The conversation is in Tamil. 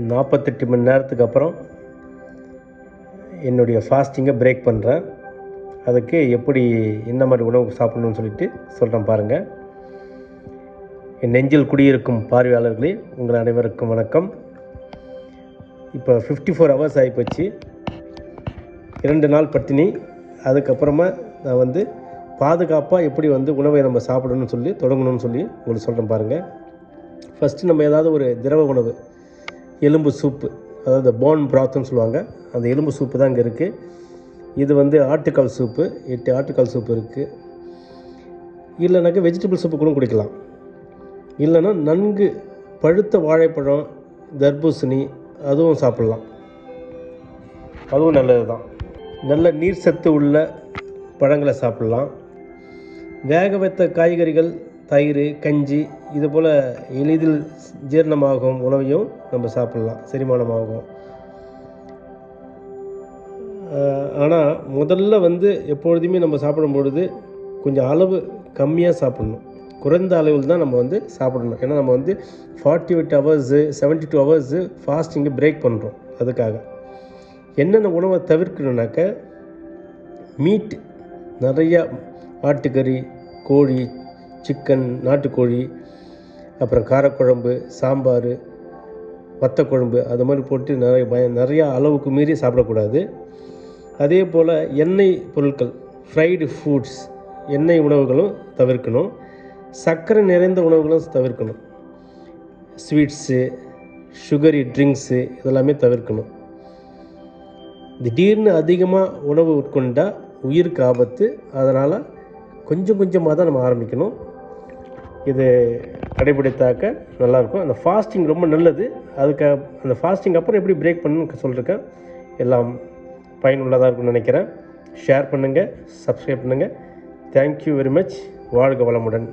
48 மணி நேரத்துக்கு அப்புறம் என்னுடைய ஃபாஸ்டிங்கை பிரேக் பண்ணுறேன். அதுக்கு எப்படி என்ன மாதிரி உணவு சாப்பிடணும்னு சொல்லிட்டு சொல்கிறேன் பாருங்கள். என் நெஞ்சில் குடியிருக்கும் பார்வையாளர்களே, உங்கள் அனைவருக்கும் வணக்கம். இப்போ 54 ஹவர்ஸ் ஆகிப்போச்சு. 2 நாள் பட்டினி. அதுக்கப்புறமா நான் பாதுகாப்பாக எப்படி உணவை நம்ம சாப்பிடணும்னு தொடங்கணும்னு சொல்லி உங்களுக்கு சொல்கிறேன் பாருங்கள். ஃபஸ்ட்டு நம்ம ஏதாவது ஒரு திரவ உணவு, எலும்பு சூப்பு, அதாவது போன் பிராத்துன்னு சொல்லுவாங்க, அந்த எலும்பு சூப்பு தான் இங்கே இருக்குது. இது ஆட்டுக்கால் சூப்பு, 8 ஆட்டுக்கால் சூப்பு இருக்குது. இல்லைனாக்கா வெஜிடபிள் சூப்பு கூட குடிக்கலாம். இல்லைன்னா நன்கு பழுத்த வாழைப்பழம், தர்பூசணி அதுவும் சாப்பிட்லாம். அதுவும் நல்லது தான். நல்ல நீர் சத்து உள்ள பழங்களை சாப்பிட்லாம். வேக வைத்த காய்கறிகள், தயிர், கஞ்சி இது போல் எளிதில் ஜீரணமாகும் உணவையும் நம்ம சாப்பிட்லாம், செரிமானமாகும். ஆனால் முதல்ல எப்பொழுதுமே நம்ம சாப்பிடும்பொழுது கொஞ்சம் அளவு கம்மியாக சாப்பிட்ணும். குறைந்த அளவில் தான் நம்ம சாப்பிடணும். ஏன்னா நம்ம 48 ஹவர்ஸு 72 ஹவர்ஸு ஃபாஸ்டிங்கை பிரேக் பண்ணுறோம். அதுக்காக என்னென்ன உணவை தவிர்க்கணுன்னாக்க, மீட் நிறையா, ஆட்டுக்கறி, கோழி, சிக்கன், நாட்டுக்கோழி, அப்புறம் காரக்குழம்பு, சாம்பார், வத்தக்குழம்பு அது மாதிரி போட்டு நிறையா அளவுக்கு மீறி சாப்பிடக்கூடாது. அதே போல் எண்ணெய் பொருட்கள், ஃப்ரைடு ஃபுட்ஸ், எண்ணெய் உணவுகளும் தவிர்க்கணும். சர்க்கரை நிறைந்த உணவுகளும் தவிர்க்கணும். ஸ்வீட்ஸு, சுகரி ட்ரிங்க்ஸு இதெல்லாமே தவிர்க்கணும். திடீர்னு அதிகமாக உணவு உட்கொண்டால் உயிருக்கு ஆபத்து. அதனால் கொஞ்சம் கொஞ்சமாக தான் நம்ம ஆரம்பிக்கணும். இது கடைபிடித்தாக்க நல்லாயிருக்கும். அந்த ஃபாஸ்டிங் ரொம்ப நல்லது. அதுக்கு அந்த ஃபாஸ்டிங் அப்புறம் எப்படி பிரேக் பண்ணணும்னு சொல்லியிருக்கேன். எல்லாம் பயனுள்ளதாக இருக்கும்னு நினைக்கிறேன். ஷேர் பண்ணுங்கள், சப்ஸ்கிரைப் பண்ணுங்கள். Thank you very much. வாழ்க வளமுடன்.